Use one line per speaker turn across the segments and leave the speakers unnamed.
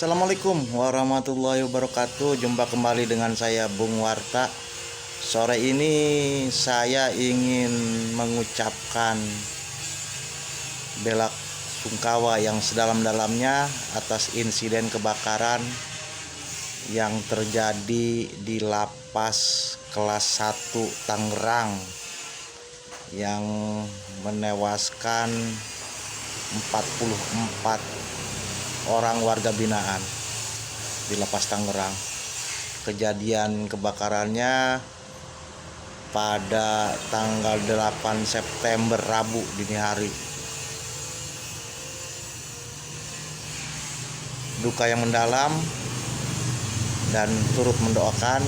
Assalamualaikum warahmatullahi wabarakatuh. Jumpa kembali dengan saya Bung Warta. Sore ini saya ingin mengucapkan bela sungkawa yang sedalam-dalamnya atas insiden kebakaran yang terjadi di lapas kelas 1 Tangerang yang menewaskan 44 orang warga binaan di lapas Tangerang. Kejadian kebakarannya pada tanggal 8 September Rabu dini hari. Duka yang mendalam dan turut mendoakan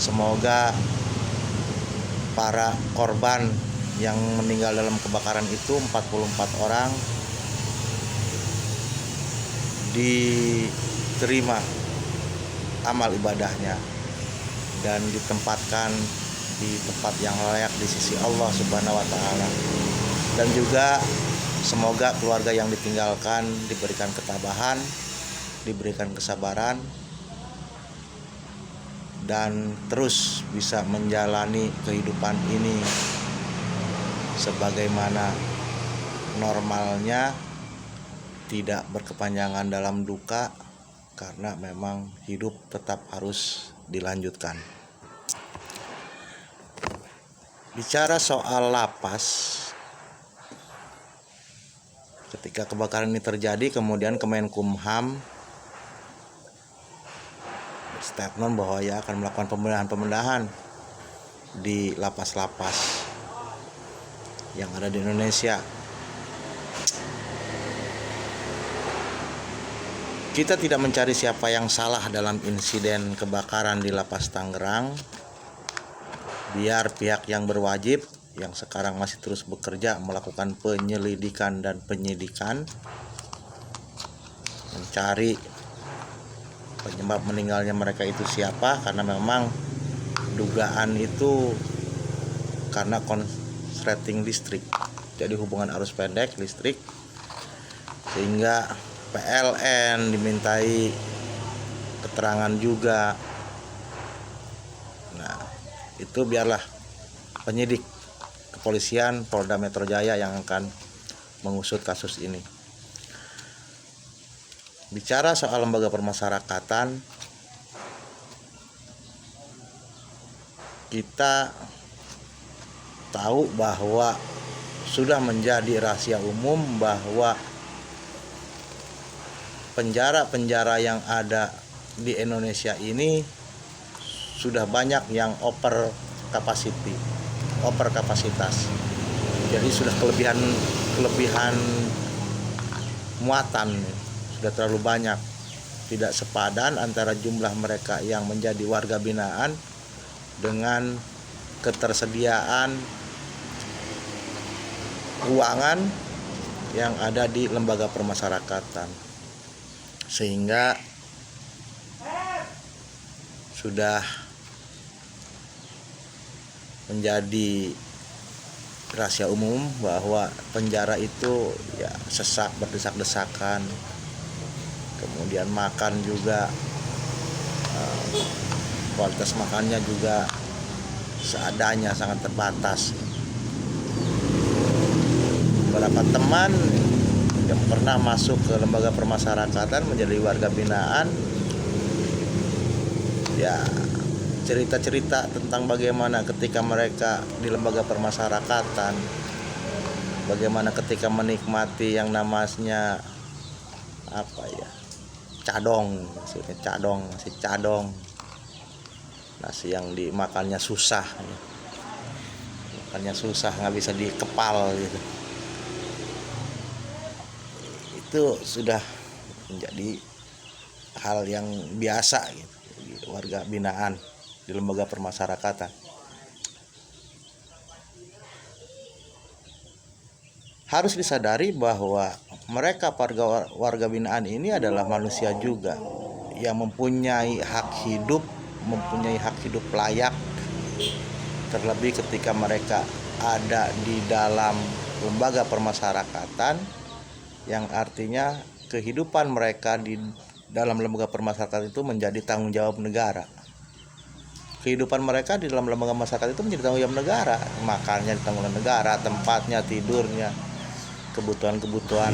semoga para korban yang meninggal dalam kebakaran itu 44 orang diterima amal ibadahnya dan ditempatkan di tempat yang layak di sisi Allah Subhanahu wa taala. Dan juga semoga keluarga yang ditinggalkan diberikan ketabahan, diberikan kesabaran dan terus bisa menjalani kehidupan ini sebagaimana normalnya, tidak berkepanjangan dalam duka, karena memang hidup tetap harus dilanjutkan. Bicara soal lapas, ketika kebakaran ini terjadi, kemudian Kemenkumham statement bahwa ya akan melakukan pembenahan di lapas-lapas yang ada di Indonesia. Kita tidak mencari siapa yang salah dalam insiden kebakaran di lapas Tangerang. Biar pihak yang berwajib, yang sekarang masih terus bekerja melakukan penyelidikan dan penyidikan, mencari penyebab meninggalnya mereka itu siapa, karena memang dugaan itu karena konsleting listrik, jadi hubungan arus pendek listrik, sehingga PLN dimintai keterangan juga. Nah, itu biarlah penyidik kepolisian Polda Metro Jaya yang akan mengusut kasus ini. Bicara soal lembaga permasyarakatan, kita tahu bahwa sudah menjadi rahasia umum bahwa penjara-penjara yang ada di Indonesia ini sudah banyak yang over kapasitas. Jadi sudah kelebihan muatan, sudah terlalu banyak. Tidak sepadan antara jumlah mereka yang menjadi warga binaan dengan ketersediaan ruangan yang ada di lembaga permasyarakatan. Sehingga sudah menjadi rahasia umum bahwa penjara itu ya sesak, berdesak-desakan, kemudian makan juga kualitas makannya juga seadanya, sangat terbatas. Beberapa teman yang pernah masuk ke lembaga permasyarakatan menjadi warga binaan, ya cerita-cerita tentang bagaimana ketika mereka di lembaga permasyarakatan, bagaimana ketika menikmati yang namanya cadong, nasi yang dimakannya susah, nggak bisa dikepal gitu. Itu sudah menjadi hal yang biasa gitu, warga binaan di lembaga permasyarakatan. Harus disadari bahwa mereka warga binaan ini adalah manusia juga yang mempunyai hak hidup layak, terlebih ketika mereka ada di dalam lembaga permasyarakatan, yang artinya kehidupan mereka di dalam lembaga permasyarakatan itu menjadi tanggung jawab negara. Kehidupan mereka di dalam lembaga masyarakat itu menjadi tanggung jawab negara. Makannya di tanggung jawab negara, tempatnya, tidurnya, kebutuhan-kebutuhan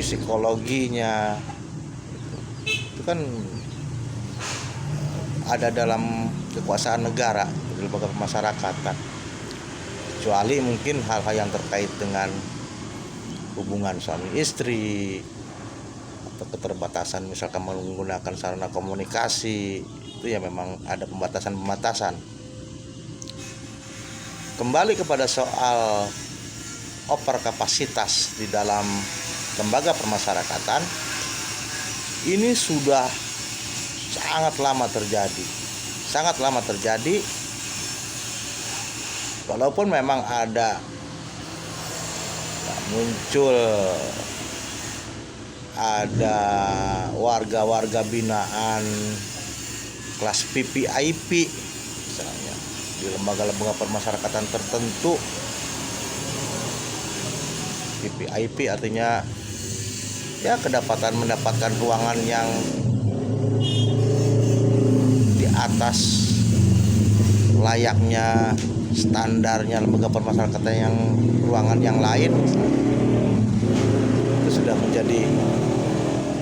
psikologinya itu kan ada dalam kekuasaan negara di lembaga pemasyarakatan, kecuali mungkin hal-hal yang terkait dengan hubungan suami istri atau keterbatasan misalkan menggunakan sarana komunikasi, itu ya memang ada pembatasan-pembatasan. Kembali kepada soal overkapasitas di dalam lembaga permasyarakatan, ini sudah sangat lama terjadi, walaupun memang ada muncul ada warga-warga binaan kelas PPIP misalnya di lembaga-lembaga permasyarakatan tertentu. PPIP artinya ya mendapatkan ruangan yang di atas layaknya standarnya lembaga permasyarakatan yang ruangan yang lain. Itu sudah menjadi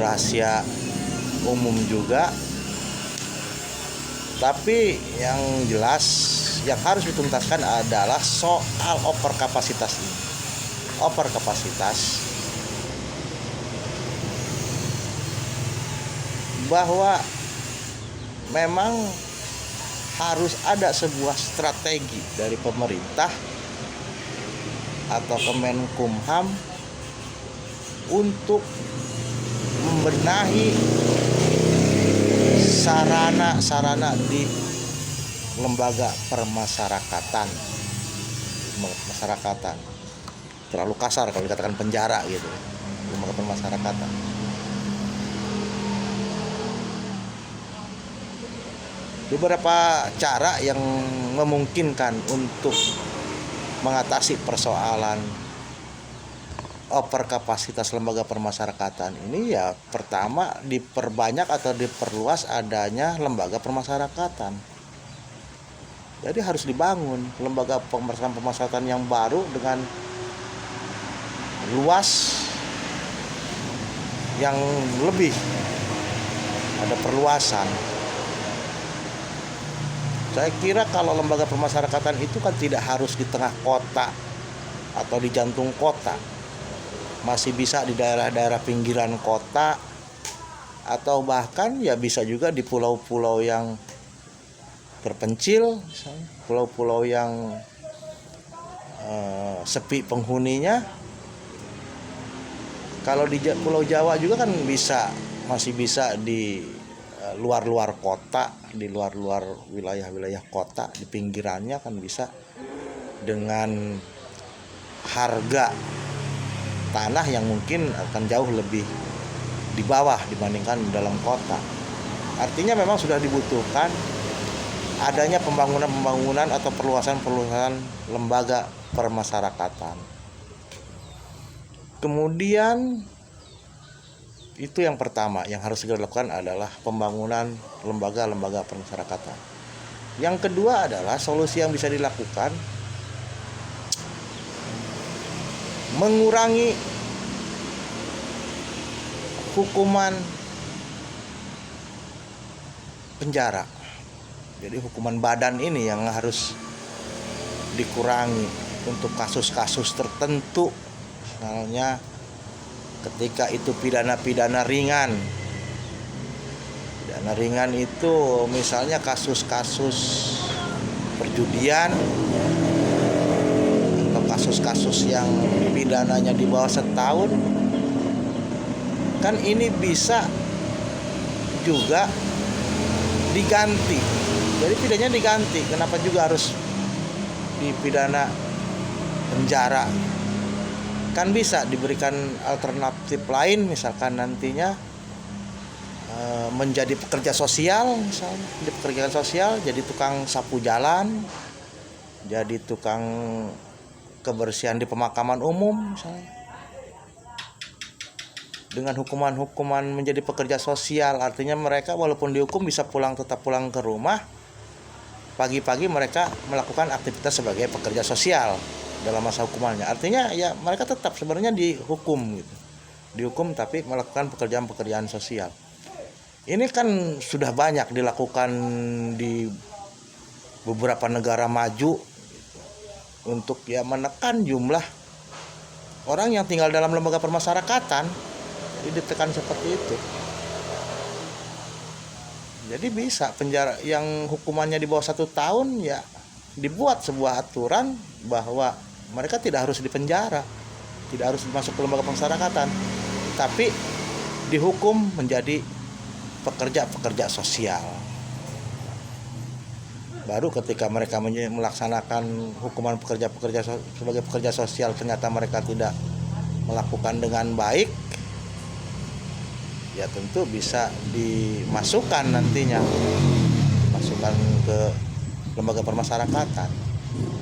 rahasia umum juga. Tapi yang jelas yang harus dituntaskan adalah soal overkapasitas ini. Overkapasitas bahwa memang harus ada sebuah strategi dari pemerintah atau Kemenkumham untuk membenahi sarana di lembaga permasyarakatan. Terlalu kasar kalau dikatakan penjara gitu, lembaga permasyarakatan. Beberapa cara yang memungkinkan untuk mengatasi persoalan overkapasitas lembaga permasyarakatan ini ya, pertama diperbanyak atau diperluas adanya lembaga permasyarakatan. Jadi harus dibangun lembaga permasyarakatan yang baru dengan luas yang lebih, ada perluasan. Saya kira kalau lembaga permasyarakatan itu kan tidak harus di tengah kota atau di jantung kota. Masih bisa di daerah-daerah pinggiran kota, atau bahkan ya bisa juga di pulau-pulau yang terpencil, misalnya pulau-pulau yang sepi penghuninya. Kalau di Pulau Jawa juga kan masih bisa di luar-luar kota, di luar-luar wilayah-wilayah kota, di pinggirannya kan bisa dengan harga tanah yang mungkin akan jauh lebih di bawah dibandingkan di dalam kota. Artinya memang sudah dibutuhkan adanya pembangunan atau perluasan lembaga permasyarakatan. Kemudian itu yang pertama yang harus segera dilakukan adalah pembangunan lembaga-lembaga permasyarakatan. Yang kedua adalah solusi yang bisa dilakukan mengurangi hukuman penjara. Jadi hukuman badan ini yang harus dikurangi untuk kasus-kasus tertentu. Misalnya ketika itu pidana ringan. Pidana ringan itu misalnya kasus-kasus perjudian atau kasus-kasus yang pidananya di bawah setahun. Kan ini bisa juga diganti. Jadi pidananya diganti. Kenapa juga harus dipidana penjara? Kan bisa diberikan alternatif lain, misalkan nantinya menjadi pekerja sosial, misalnya di pekerjaan sosial, jadi tukang sapu jalan, jadi tukang kebersihan di pemakaman umum misalnya. Dengan hukuman-hukuman menjadi pekerja sosial, artinya mereka walaupun dihukum bisa tetap pulang ke rumah. Pagi-pagi mereka melakukan aktivitas sebagai pekerja sosial dalam masa hukumannya. Artinya ya mereka tetap sebenarnya dihukum gitu. Dihukum tapi melakukan pekerjaan-pekerjaan sosial. Ini kan sudah banyak dilakukan di beberapa negara maju untuk ya menekan jumlah orang yang tinggal dalam lembaga permasyarakatan. Ditekan seperti itu. Jadi bisa penjara yang hukumannya di bawah 1 tahun ya dibuat sebuah aturan bahwa mereka tidak harus dipenjara, tidak harus masuk ke lembaga permasyarakatan, tapi dihukum menjadi pekerja sosial. Baru ketika mereka melaksanakan hukuman sebagai pekerja sosial ternyata mereka tidak melakukan dengan baik, ya tentu bisa dimasukkan nantinya, masukkan ke lembaga permasyarakatan.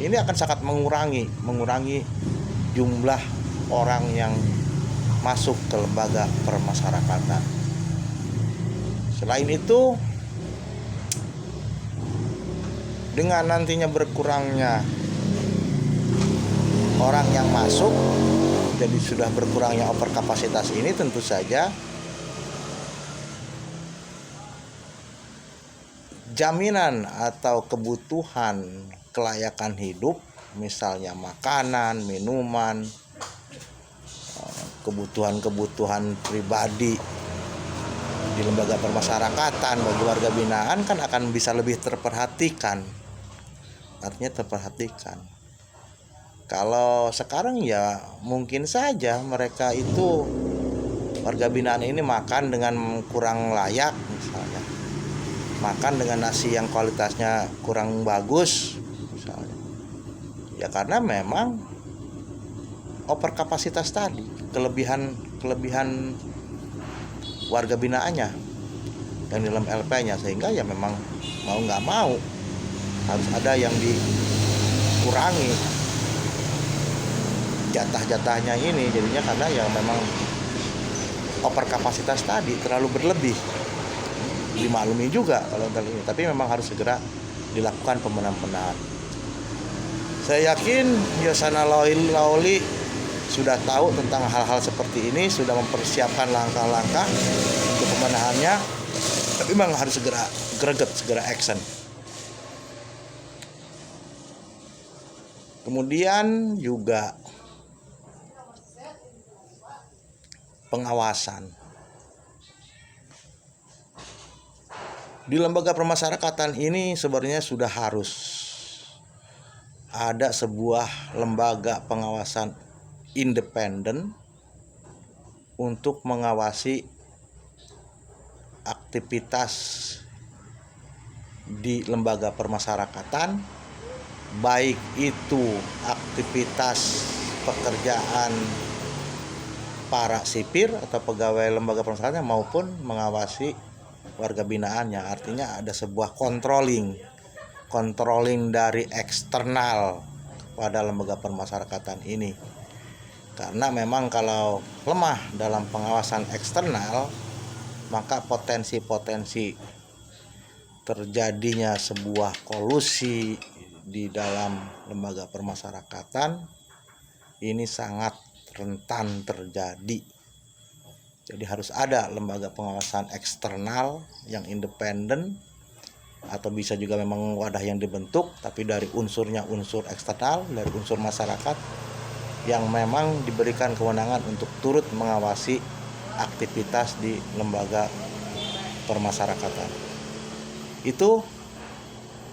Ini akan sangat mengurangi jumlah orang yang masuk ke lembaga permasyarakatan. Selain itu, dengan nantinya berkurangnya orang yang masuk, jadi sudah berkurangnya overkapasitas ini, tentu saja jaminan atau kebutuhan kelayakan hidup, misalnya makanan, minuman, kebutuhan pribadi di lembaga permasyarakatan bagi warga binaan kan akan bisa lebih terperhatikan. Artinya terperhatikan. Kalau sekarang ya mungkin saja mereka itu warga binaan ini makan dengan kurang layak misalnya. Makan dengan nasi yang kualitasnya kurang bagus misalnya. Ya karena memang overkapasitas tadi, kelebihan warga binaannya yang dalam LP-nya, sehingga ya memang mau nggak mau harus ada yang dikurangi jatah-jatahnya ini, jadinya karena ya memang overkapasitas tadi terlalu berlebih. Dimaklumi juga kalau hal ini, tapi memang harus segera dilakukan pembenahan. Saya yakin Yosana Lawli sudah tahu tentang hal-hal seperti ini, sudah mempersiapkan langkah-langkah untuk pembenahannya, tapi memang harus segera greget, segera action. Kemudian juga pengawasan. Di lembaga permasyarakatan ini sebenarnya sudah harus ada sebuah lembaga pengawasan independen untuk mengawasi aktivitas di lembaga permasyarakatan, baik itu aktivitas pekerjaan para sipir atau pegawai lembaga permasyarakatan maupun mengawasi warga binaannya. Artinya ada sebuah controlling dari eksternal pada lembaga permasyarakatan ini. Karena memang kalau lemah dalam pengawasan eksternal, maka potensi terjadinya sebuah kolusi di dalam lembaga permasyarakatan ini sangat rentan terjadi. Jadi harus ada lembaga pengawasan eksternal yang independen, atau bisa juga memang wadah yang dibentuk tapi dari unsurnya unsur eksternal, dari unsur masyarakat yang memang diberikan kewenangan untuk turut mengawasi aktivitas di lembaga permasyarakatan. Itu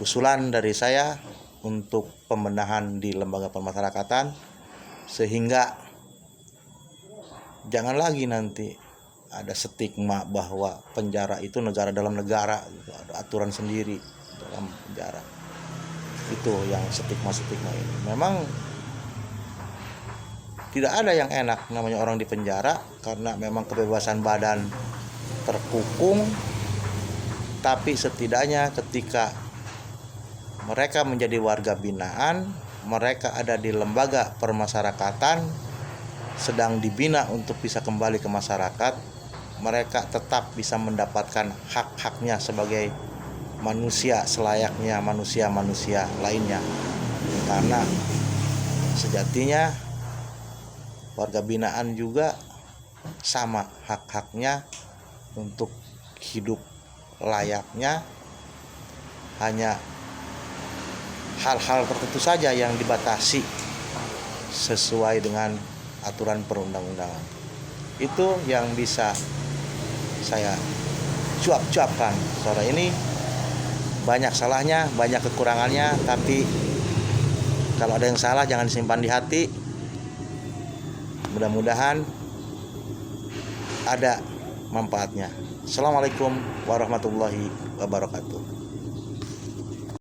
usulan dari saya untuk pembenahan di lembaga permasyarakatan, sehingga jangan lagi nanti ada stigma bahwa penjara itu negara dalam negara, ada aturan sendiri dalam penjara. Itu yang stigma ini. Memang tidak ada yang enak namanya orang di penjara, karena memang kebebasan badan terkukung. Tapi setidaknya ketika mereka menjadi warga binaan mereka ada di lembaga permasyarakatan, sedang dibina untuk bisa kembali ke masyarakat, mereka tetap bisa mendapatkan hak-haknya sebagai manusia selayaknya manusia-manusia lainnya. Karena sejatinya warga binaan juga sama hak-haknya untuk hidup layaknya, hanya hal-hal tertentu saja yang dibatasi sesuai dengan aturan perundang-undangan. Itu yang bisa saya cuap-cuapkan sore ini. Banyak salahnya, banyak kekurangannya, tapi kalau ada yang salah jangan disimpan di hati. Mudah-mudahan ada manfaatnya. Assalamualaikum warahmatullahi wabarakatuh.